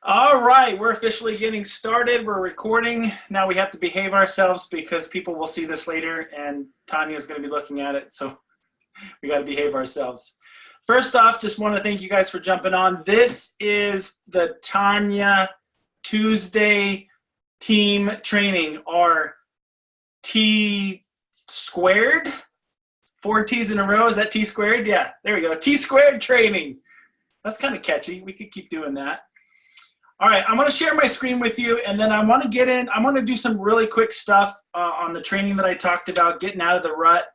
All right, we're officially getting started. We're recording. Now we have to behave ourselves because people will see this later and Tanya is going to be looking at it. So we got to behave ourselves. First off, just want to thank you guys for jumping on. This is the Tanya Tuesday team training, or T squared. 4 T's in a row. Is that T squared? Yeah, there we go. T squared training. That's kind of catchy. We could keep doing that. All right, I'm going to share my screen with you, and then I want to get in. I want to do some really quick stuff on the training that I talked about, getting out of the rut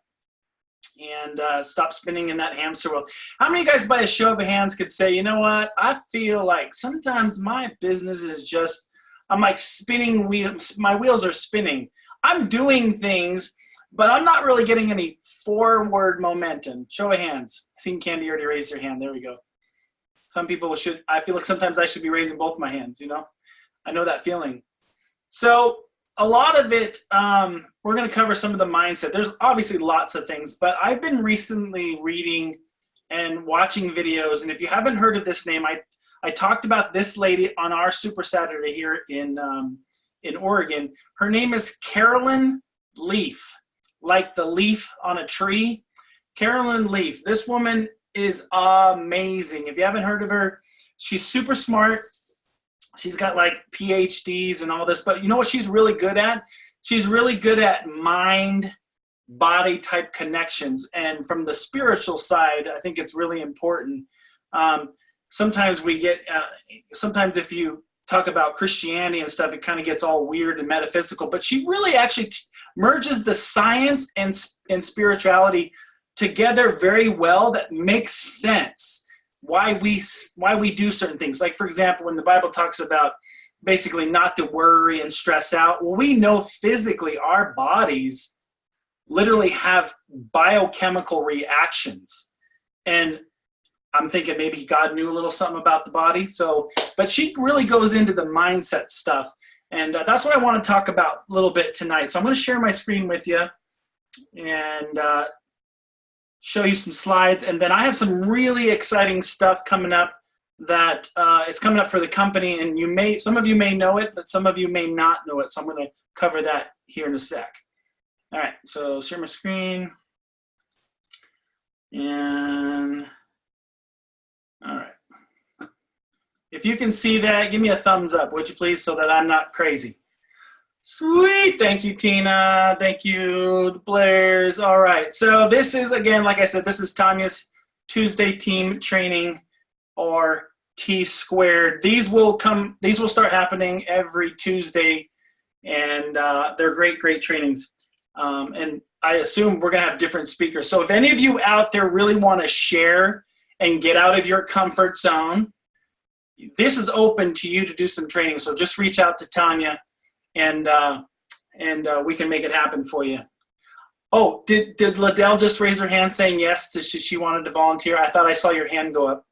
and stop spinning in that hamster wheel. How many of you guys, by a show of hands, could say, you know what, I feel like sometimes my business is just, I'm like spinning wheels. My wheels are spinning. I'm doing things, but I'm not really getting any forward momentum. Show of hands. I seen Candy already raise her hand. There we go. Some people should, I feel like sometimes I should be raising both my hands, you know? I know that feeling. So a lot of it, we're going to cover some of the mindset. There's obviously lots of things, but I've been recently reading and watching videos. And if you haven't heard of this name, I talked about this lady on our Super Saturday here in Oregon. Her name is Caroline Leaf, like the leaf on a tree. Caroline Leaf. This woman is amazing. If you haven't heard of her, she's super smart. She's got like PhDs and all this, but you know what she's really good at? She's really good at mind-body type connections. And from the spiritual side, I think it's really important. Sometimes we get, sometimes if you talk about Christianity and stuff, it kind of gets all weird and metaphysical, but she really actually merges the science and spirituality together very well. That makes sense why we do certain things. Like, for example, when the Bible talks about basically not to worry and stress out, well, we know physically our bodies literally have biochemical reactions. And I'm thinking maybe God knew a little something about the body. So, but she really goes into the mindset stuff. And that's what I want to talk about a little bit tonight. So I'm going to share my screen with you and show you some slides, and then I have some really exciting stuff coming up that is coming up for the company, and some of you may know it, but some of you may not know it, so I'm going to cover that here in a sec. All right, so share my screen, and all right. If you can see that, give me a thumbs up, would you please, so that I'm not crazy. Sweet. Thank you, Tina. Thank you, the Blairs. All right. So this is, again, like I said, this is Tanya's Tuesday team training, or T squared. These will start happening every Tuesday, and they're great trainings. And I assume we're going to have different speakers. So if any of you out there really want to share and get out of your comfort zone, this is open to you to do some training. So just reach out to Tanya, and we can make it happen for you. Oh, did Liddell just raise her hand saying yes? She wanted to volunteer? I thought I saw your hand go up.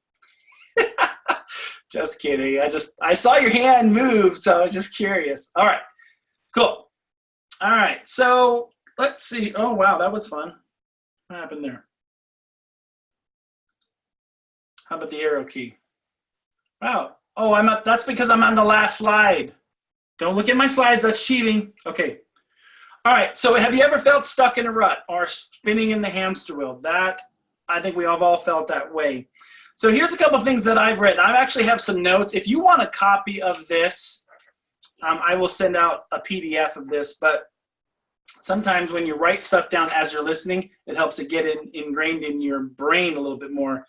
Just kidding. I saw your hand move, so I was just curious. All right, cool. All right, so let's see. Oh, wow, that was fun. What happened there? How about the arrow key? Wow. Oh, that's because I'm on the last slide. Don't look at my slides, that's cheating. Okay. All right, so have you ever felt stuck in a rut or spinning in the hamster wheel? I think we have all felt that way. So here's a couple of things that I've read. I actually have some notes. If you want a copy of this, I will send out a PDF of this, but sometimes when you write stuff down as you're listening, it helps it get ingrained in your brain a little bit more.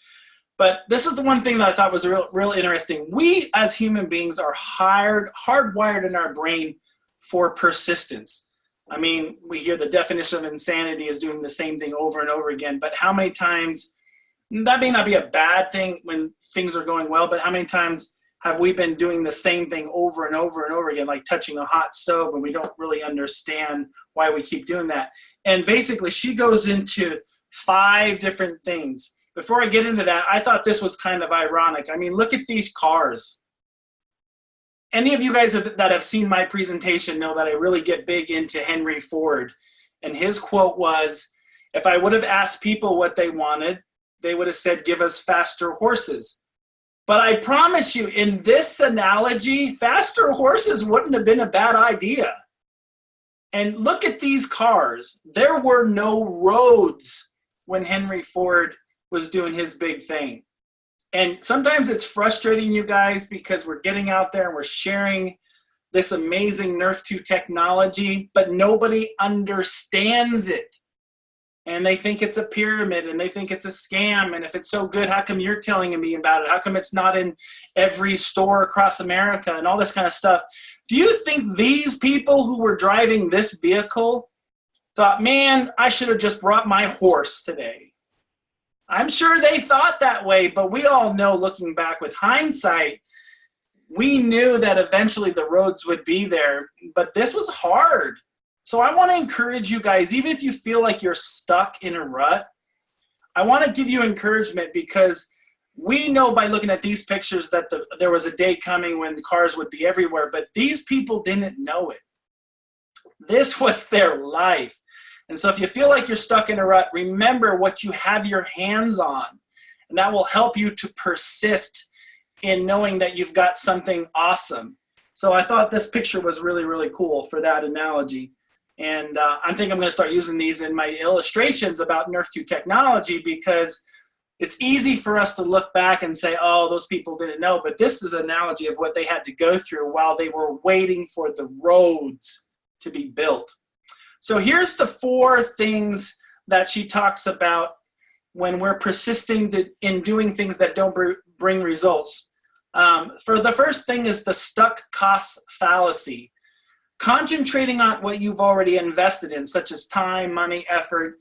But this is the one thing that I thought was real interesting. We as human beings are hardwired in our brain for persistence. I mean, we hear the definition of insanity is doing the same thing over and over again, but how many times, that may not be a bad thing when things are going well, but how many times have we been doing the same thing over and over and over again, like touching a hot stove, and we don't really understand why we keep doing that? And basically, she goes into 5 different things. Before I get into that, I thought this was kind of ironic. I mean, look at these cars. Any of you guys that have seen my presentation know that I really get big into Henry Ford. And his quote was, if I would have asked people what they wanted, they would have said, give us faster horses. But I promise you, in this analogy, faster horses wouldn't have been a bad idea. And look at these cars. There were no roads when Henry Ford was doing his big thing. And sometimes it's frustrating, you guys, because we're getting out there and we're sharing this amazing Nerf 2 technology, but nobody understands it. And they think it's a pyramid, and they think it's a scam. And if it's so good, how come you're telling me about it? How come it's not in every store across America and all this kind of stuff? Do you think these people who were driving this vehicle thought, man, I should have just brought my horse today? I'm sure they thought that way, but we all know, looking back with hindsight, we knew that eventually the roads would be there, but this was hard. So I want to encourage you guys, even if you feel like you're stuck in a rut, I want to give you encouragement, because we know by looking at these pictures that there was a day coming when the cars would be everywhere, but these people didn't know it. This was their life. And so if you feel like you're stuck in a rut, remember what you have your hands on, and that will help you to persist in knowing that you've got something awesome. So I thought this picture was really, really cool for that analogy. And I think I'm going to start using these in my illustrations about Nerf 2 technology, because it's easy for us to look back and say, oh, those people didn't know. But this is an analogy of what they had to go through while they were waiting for the roads to be built. So here's the 4 things that she talks about when we're persisting in doing things that don't bring results. For the first thing is the stuck cost fallacy. Concentrating on what you've already invested in, such as time, money, effort.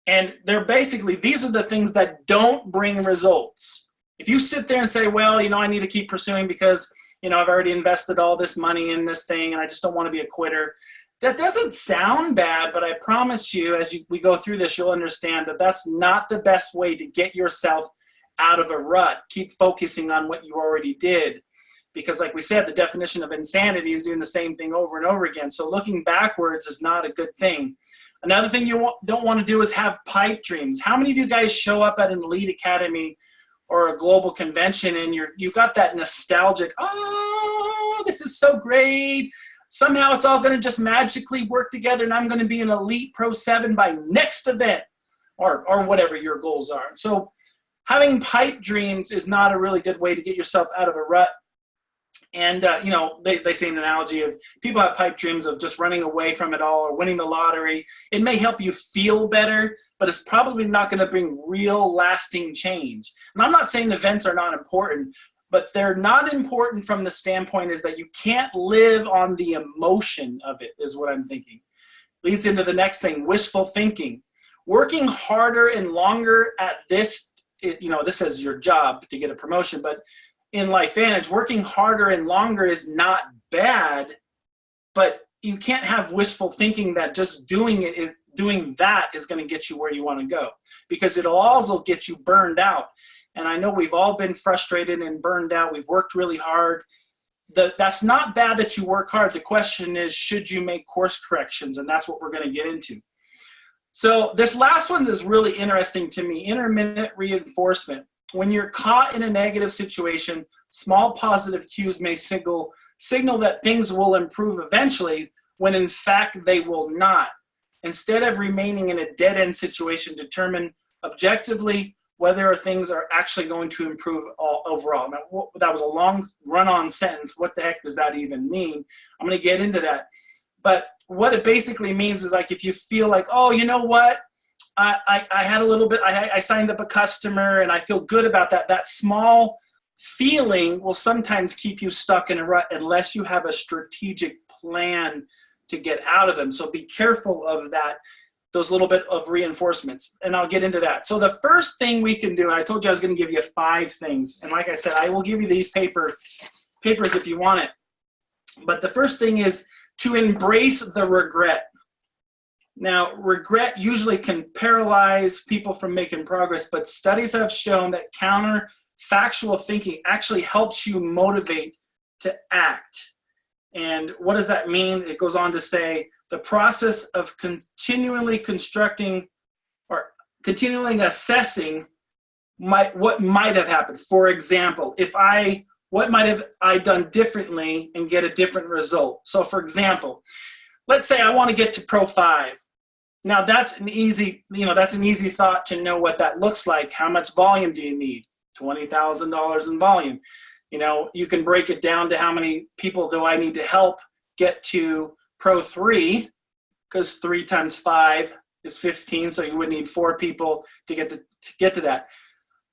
And they're basically, these are the things that don't bring results. If you sit there and say, well, I need to keep pursuing because, I've already invested all this money in this thing and I just don't want to be a quitter. That doesn't sound bad, but I promise you, as we go through this, you'll understand that that's not the best way to get yourself out of a rut. Keep focusing on what you already did. Because like we said, the definition of insanity is doing the same thing over and over again. So looking backwards is not a good thing. Another thing you don't want to do is have pipe dreams. How many of you guys show up at an elite academy or a global convention and you got that nostalgic, oh, this is so great. Somehow it's all going to just magically work together and I'm going to be an elite Pro 7 by next event, or whatever your goals are. So having pipe dreams is not a really good way to get yourself out of a rut. And, they say an analogy of people have pipe dreams of just running away from it all or winning the lottery. It may help you feel better, but it's probably not going to bring real lasting change. And I'm not saying events are not important, but they're not important from the standpoint is that you can't live on the emotion of it, is what I'm thinking. Leads into the next thing, wishful thinking. Working harder and longer at this, this is your job to get a promotion, but in LifeVantage, working harder and longer is not bad, but you can't have wishful thinking that just doing that is going to get you where you want to go, because it'll also get you burned out. And I know we've all been frustrated and burned out. We've worked really hard. That's not bad that you work hard. The question is, should you make course corrections? And that's what we're going to get into. So this last one is really interesting to me, intermittent reinforcement. When you're caught in a negative situation, small positive cues may signal that things will improve eventually, when in fact they will not. Instead of remaining in a dead-end situation, determine objectively whether things are actually going to improve overall. Now, that was a long run-on sentence. What the heck does that even mean? I'm going to get into that. But what it basically means is, like, if you feel like, oh, you know what? I had a little bit, I signed up a customer and I feel good about that. That small feeling will sometimes keep you stuck in a rut unless you have a strategic plan to get out of them. So be careful of that, those little bit of reinforcements. And I'll get into that. So the first thing we can do, I told you I was going to give you 5 things. And like I said, I will give you these papers if you want it. But the first thing is to embrace the regret. Now, regret usually can paralyze people from making progress, but studies have shown that counterfactual thinking actually helps you motivate to act. And what does that mean? It goes on to say, the process of continually constructing or continually assessing what might have happened. For example, what might have I done differently and get a different result? So for example, let's say I want to get to Pro 5. Now that's an easy thought to know what that looks like. How much volume do you need? $20,000 in volume. You can break it down to how many people do I need to help get to Pro 3, because 3 times 5 is 15, so you would need 4 people to get to that.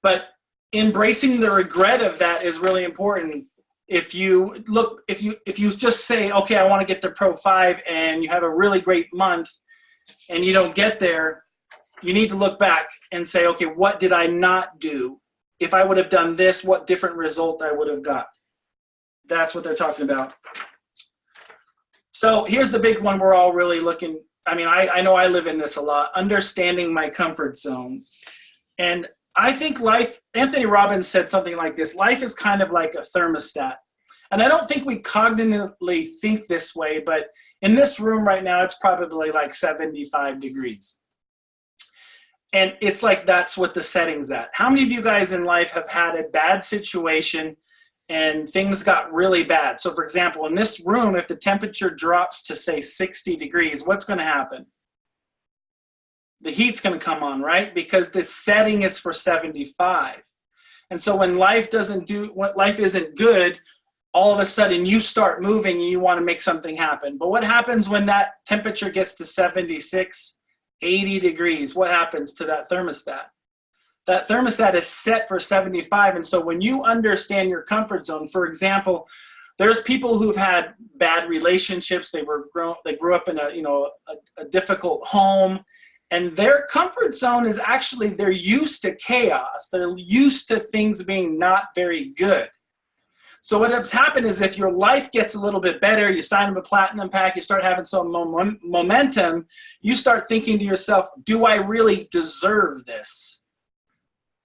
But embracing the regret of that is really important. If you just say, okay, I want to get to Pro 5, and you have a really great month and you don't get there, you need to look back and say, okay, what did I not do? If I would have done this, what different result I would have got? That's what they're talking about. So here's the big one we're all really looking. I know I live in this a lot, understanding my comfort zone. And I think Anthony Robbins said something like this: life is kind of like a thermostat. And I don't think we cognitively think this way, but in this room right now, it's probably like 75 degrees. And it's like that's what the setting's at. How many of you guys in life have had a bad situation and things got really bad? So for example, in this room, if the temperature drops to say 60 degrees, what's going to happen? The heat's going to come on, right? Because the setting is for 75. And so when life isn't good, all of a sudden you start moving and you want to make something happen. But what happens when that temperature gets to 76, 80 degrees? What happens to that thermostat? That thermostat is set for 75. And so when you understand your comfort zone, for example, there's people who've had bad relationships. They grew up in a difficult home, and their comfort zone is actually they're used to chaos. They're used to things being not very good. So what has happened is if your life gets a little bit better, you sign up a platinum pack, you start having some momentum, you start thinking to yourself, do I really deserve this?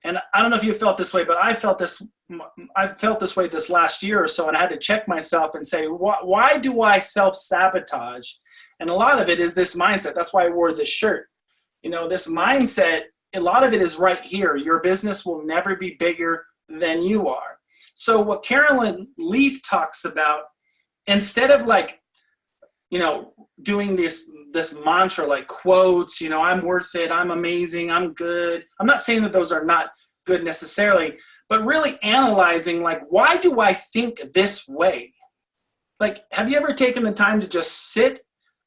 And I don't know if you felt this way, but I felt this way this last year or so, and I had to check myself and say, why do I self-sabotage? And a lot of it is this mindset. That's why I wore this shirt. This mindset, a lot of it is right here. Your business will never be bigger than you are. So what Carolyn Leaf talks about, instead of doing this mantra like quotes, I'm worth it, I'm amazing, I'm good. I'm not saying that those are not good necessarily, but really analyzing why do I think this way? Have you ever taken the time to just sit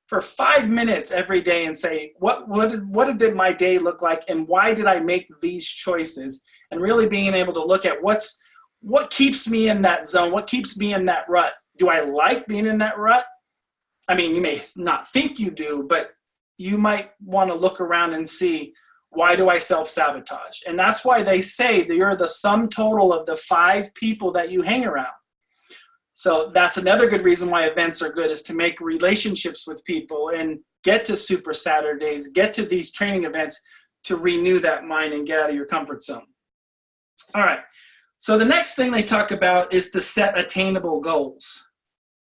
for 5 minutes every day and say, what did my day look like, and why did I make these choices? And really being able to look at what keeps me in that zone, what keeps me in that rut. Do I like being in that rut? You may not think you do, but you might want to look around and see, why do I self-sabotage? And that's why they say that you're the sum total of the 5 people that you hang around. So that's another good reason why events are good, is to make relationships with people and get to Super Saturdays, get to these training events to renew that mind and get out of your comfort zone. All right. So the next thing they talk about is to set attainable goals.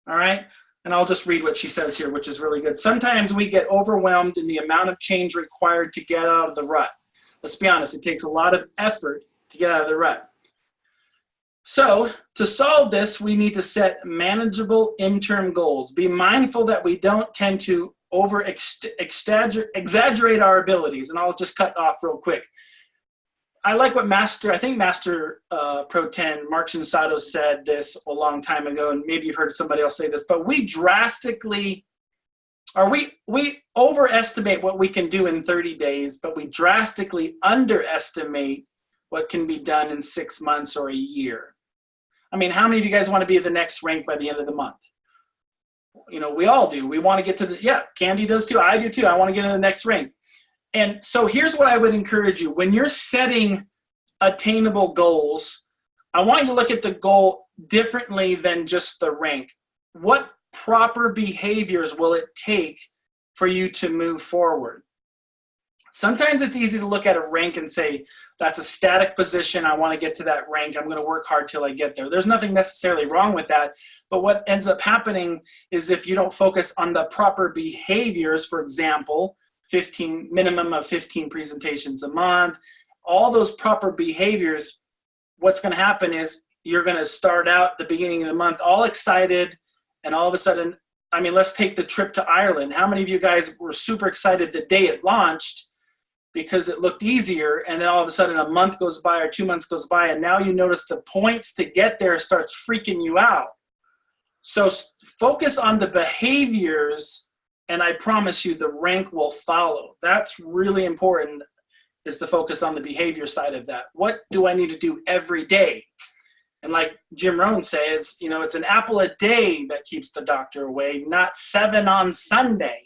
All right. And I'll just read what she says here, which is really good. Sometimes we get overwhelmed in the amount of change required to get out of the rut. Let's be honest, it takes a lot of effort to get out of the rut. So to solve this, we need to set manageable interim goals. Be mindful that we don't tend to exaggerate our abilities. And I'll just cut off real quick. I like what Master Pro 10, Mark Shinsato, said this a long time ago, and maybe you've heard somebody else say this, but we overestimate what we can do in 30 days, but we drastically underestimate what can be done in 6 months or a year. How many of you guys want to be the next rank by the end of the month? We all do. We want to get to Candy does too. I do too. I want to get to the next rank. And so here's what I would encourage you. When you're setting attainable goals, I want you to look at the goal differently than just the rank. What proper behaviors will it take for you to move forward? Sometimes it's easy to look at a rank and say, that's a static position. I want to get to that rank. I'm going to work hard till I get there. There's nothing necessarily wrong with that. But what ends up happening is if you don't focus on the proper behaviors, for example, minimum of 15 presentations a month, all those proper behaviors, what's going to happen is you're going to start out the beginning of the month all excited, and all of a sudden, I mean, let's take the trip to Ireland. How many of you guys were super excited the day it launched because it looked easier, and then all of a sudden a month goes by or 2 months goes by, and now you notice the points to get there starts freaking you out. So focus on the behaviors, and I promise you the rank will follow. That's really important, is to focus on the behavior side of that. What do I need to do every day? And like Jim Rohn says, you know, it's an apple a day that keeps the doctor away, not 7 on Sunday.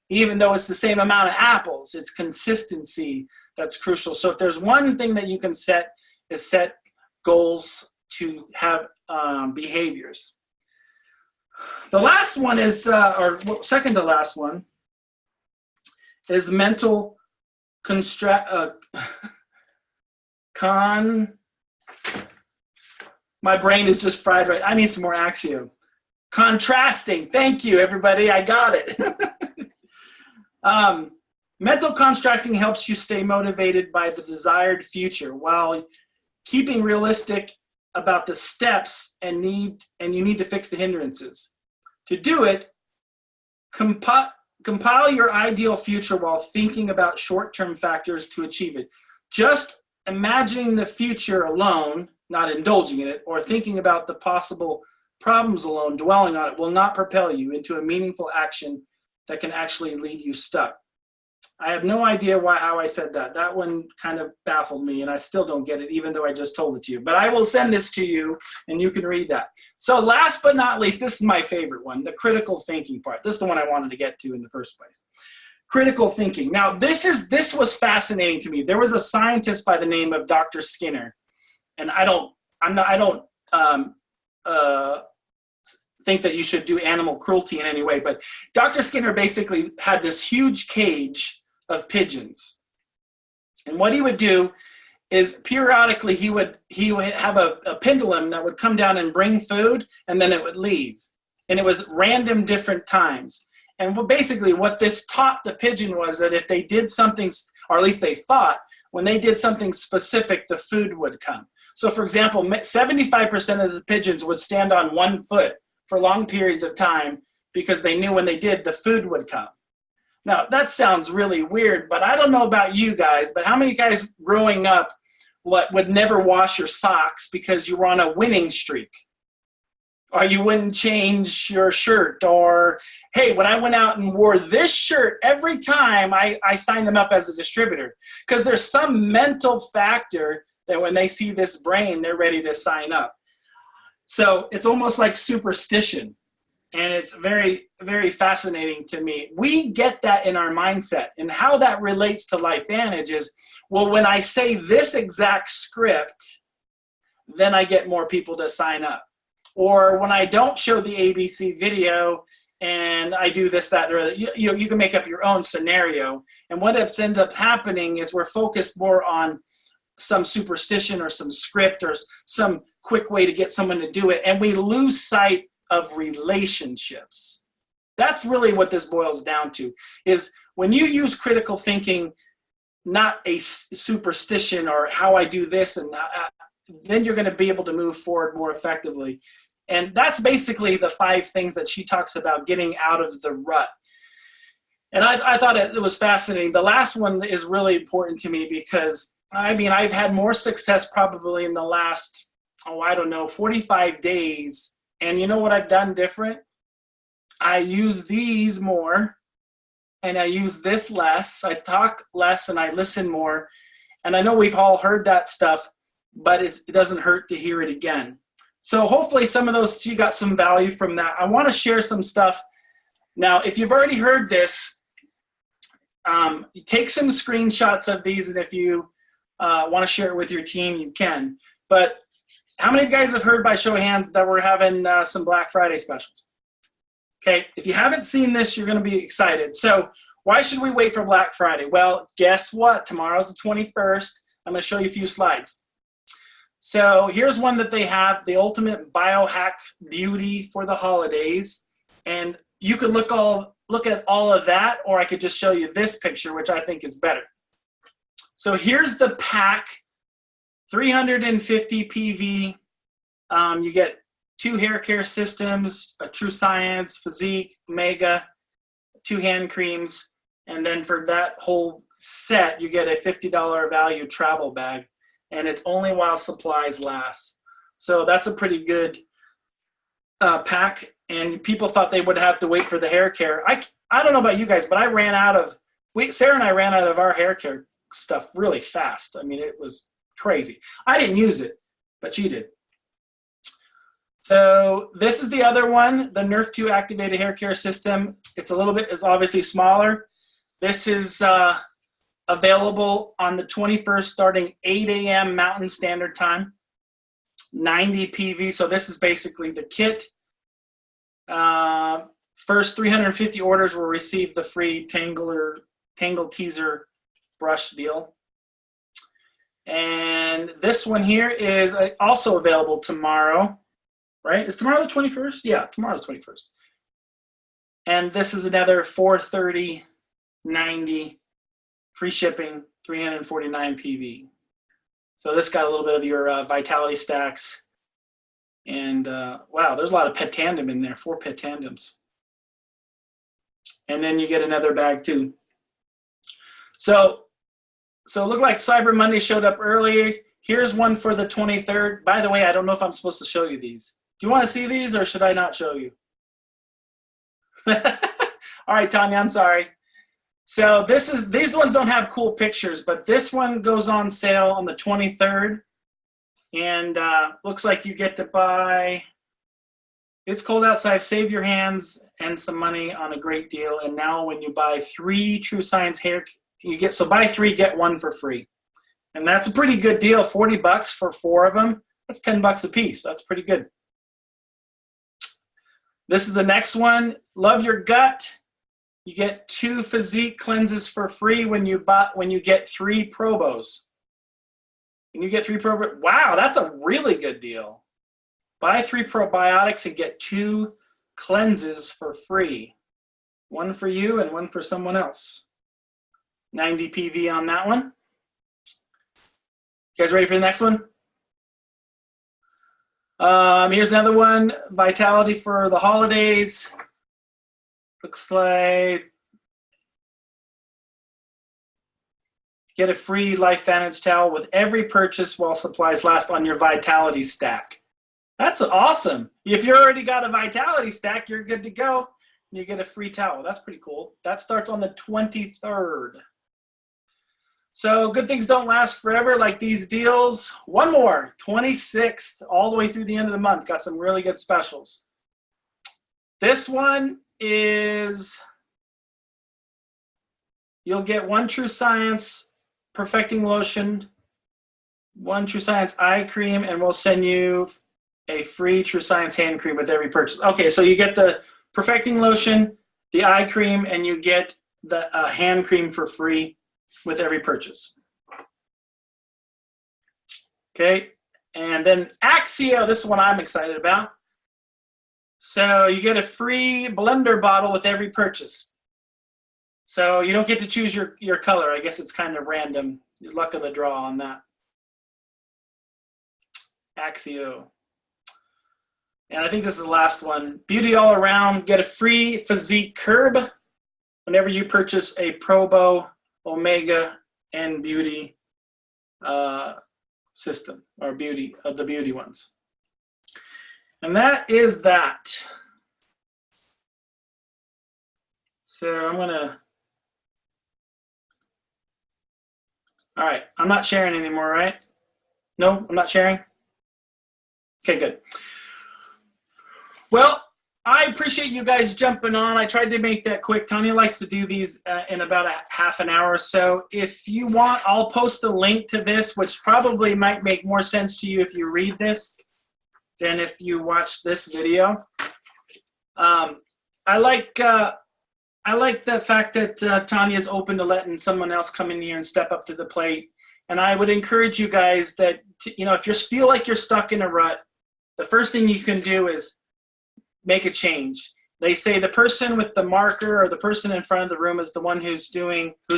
Even though it's the same amount of apples, it's consistency that's crucial. So if there's one thing that you can set, is set goals to have behaviors. The last one is, or second to last one, is mental my brain is just fried right. I need some more Axio. Contrasting. Thank you, everybody. I got it. Mental constructing helps you stay motivated by the desired future while keeping realistic about the steps and you need to fix the hindrances. To do it, compile your ideal future while thinking about short-term factors to achieve it. Just imagining the future alone, not indulging in it, or thinking about the possible problems alone, dwelling on it, will not propel you into a meaningful action that can actually leave you stuck. I have no idea how I said that. That one kind of baffled me, and I still don't get it, even though I just told it to you. But I will send this to you, and you can read that. So last but not least, this is my favorite one, the critical thinking part. This is the one I wanted to get to in the first place. Critical thinking. Now, this was fascinating to me. There was a scientist by the name of Dr. Skinner, and I don't think that you should do animal cruelty in any way, but Dr. Skinner basically had this huge cage of pigeons. And what he would do is periodically he would have a pendulum that would come down and bring food, and then it would leave. And it was random different times. And basically what this taught the pigeon was that if they did something, or at least they thought, when they did something specific, the food would come. So for example, 75% of the pigeons would stand on one foot for long periods of time because they knew when they did, the food would come. Now, that sounds really weird, but I don't know about you guys, but how many guys growing up would never wash your socks because you were on a winning streak? Or you wouldn't change your shirt, or, hey, when I went out and wore this shirt, every time I signed them up as a distributor, because there's some mental factor that when they see this brain, they're ready to sign up. So it's almost like superstition, and it's very, very fascinating to me. We get that in our mindset, and how that relates to LifeVantage is, well, when I say this exact script, then I get more people to sign up. Or when I don't show the ABC video and I do this, that, or that, you can make up your own scenario. And what ends up happening is we're focused more on some superstition or some script or some quick way to get someone to do it, and we lose sight of relationships. That's really what this boils down to, is when you use critical thinking, not a superstition or how I do this, and then you're going to be able to move forward more effectively. And that's basically the 5 things that she talks about getting out of the rut. And I thought it was fascinating. The last one is really important to me because, I mean, I've had more success probably in the last, 45 days. And you know what I've done different? I use these more, and I use this less. I talk less and I listen more. And I know we've all heard that stuff, but it doesn't hurt to hear it again. So hopefully some of those, you got some value from that. I want to share some stuff. Now, if you've already heard this, take some screenshots of these, and if you want to share it with your team, you can. But how many of you guys have heard by show of hands that we're having some Black Friday specials? Okay, if you haven't seen this, you're going to be excited. So why should we wait for Black Friday? Well, guess what? Tomorrow's the 21st. I'm going to show you a few slides. So here's one that they have, the ultimate biohack beauty for the holidays. And you could look at all of that, or I could just show you this picture, which I think is better. So here's the pack, 350 PV. You get 2 hair care systems, a TrueScience, Physique, Omega, 2 hand creams, and then for that whole set, you get a $50 value travel bag, and it's only while supplies last. So that's a pretty good pack, and people thought they would have to wait for the hair care. I don't know about you guys, but Sarah and I ran out of our hair care stuff really fast. I mean, it was crazy. I didn't use it, but she did. So this is the other one, the Nerf 2 activated hair care system. It's obviously smaller. This is available on the 21st, starting 8 a.m. Mountain Standard Time, 90 PV. So this is basically the kit. First 350 orders will receive the free Tangle Teaser brush deal. And this one here is also available tomorrow, right? Is tomorrow the 21st? Yeah, tomorrow's the 21st. And this is another 430, 90, free shipping, 349 PV. So this got a little bit of your Vitality stacks. And wow, there's a lot of pet tandem in there, 4 pet tandems. And then you get another bag too. So it looked like Cyber Monday showed up earlier. Here's one for the 23rd. By the way, I don't know if I'm supposed to show you these. Do you want to see these, or should I not show you? All right, Tanya, I'm sorry. So these ones don't have cool pictures, but this one goes on sale on the 23rd. And looks like you get to buy, it's cold outside, save your hands and some money on a great deal. And now when you buy 3 TrueScience hair, buy 3, get 1 for free. And that's a pretty good deal, 40 bucks for 4 of them. That's 10 bucks a piece. That's pretty good. This is the next one, Love Your Gut. You get 2 Physique cleanses for free when you get 3 Probos. And you get 3 probiotics. Wow, that's a really good deal. Buy 3 probiotics and get 2 cleanses for free. 1 for you and 1 for someone else. 90 PV on that one. You guys ready for the next one? Here's another one, Vitality for the holidays. Looks like get a free LifeVantage towel with every purchase while supplies last on your Vitality stack. That's awesome. If you already got a Vitality stack, you're good to go. You get a free towel. That's pretty cool. That starts on the 23rd. So good things don't last forever like these deals. One more, 26th, all the way through the end of the month. Got some really good specials. This one is, you'll get 1 TrueScience Perfecting Lotion, 1 TrueScience eye cream, and we'll send you a free TrueScience hand cream with every purchase. Okay, so you get the Perfecting Lotion, the eye cream, and you get the hand cream for free with every purchase. Okay, and then Axio, this is one I'm excited about. So you get a free blender bottle with every purchase. So you don't get to choose your color. I guess it's kind of random. Your luck of the draw on that. Axio. And I think this is the last one. Beauty all around. Get a free Physique curb whenever you purchase a Probo, Omega, and Beauty system, or Beauty of the Beauty ones. And that is that. So I'm gonna, all right, I'm not sharing anymore, right? No, I'm not sharing? Okay, good. Well, I appreciate you guys jumping on. I tried to make that quick. Tanya likes to do these in about a half an hour or so. If you want, I'll post a link to this, which probably might make more sense to you if you read this than if you watch this video. I like the fact that Tanya is open to letting someone else come in here and step up to the plate. And I would encourage you guys that, you know, if you feel like you're stuck in a rut, the first thing you can do is make a change. They say the person with the marker or the person in front of the room is the one who's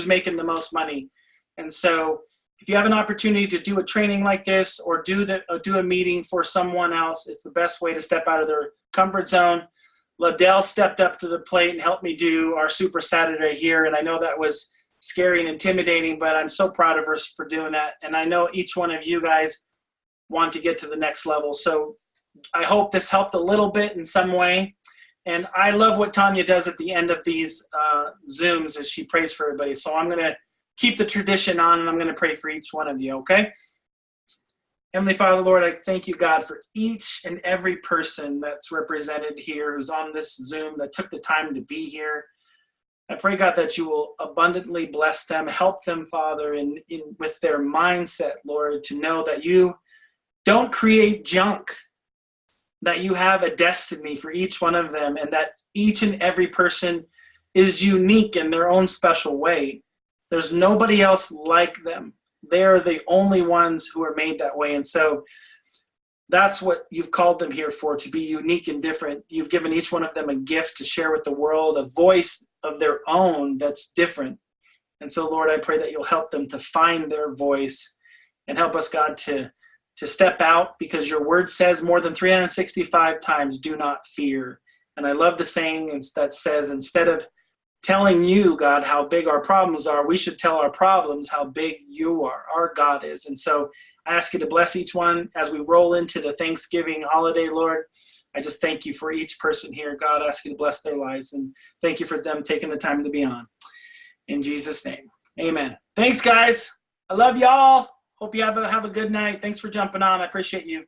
making the most money. And so if you have an opportunity to do a training like this or do a meeting for someone else, it's the best way to step out of their comfort zone. Ladell stepped up to the plate and helped me do our Super Saturday here. And I know that was scary and intimidating, but I'm so proud of her for doing that. And I know each one of you guys want to get to the next level. So I hope this helped a little bit in some way. And I love what Tanya does at the end of these Zooms as she prays for everybody. So I'm going to keep the tradition on, and I'm going to pray for each one of you, okay? Heavenly Father, Lord, I thank you, God, for each and every person that's represented here who's on this Zoom that took the time to be here. I pray, God, that you will abundantly bless them, help them, Father, with their mindset, Lord, to know that you don't create junk, that you have a destiny for each one of them, and that each and every person is unique in their own special way. There's nobody else like them. They're the only ones who are made that way. And so that's what you've called them here for, to be unique and different. You've given each one of them a gift to share with the world, a voice of their own that's different. And so, Lord, I pray that you'll help them to find their voice and help us, God, to step out, because your word says more than 365 times, do not fear. And I love the saying that says, instead of telling you, God, how big our problems are, we should tell our problems how big you are, our God is. And so I ask you to bless each one as we roll into the Thanksgiving holiday, Lord. I just thank you for each person here. God, I ask you to bless their lives, and thank you for them taking the time to be on. In Jesus' name, amen. Thanks, guys. I love y'all. Hope you have a good night. Thanks for jumping on. I appreciate you.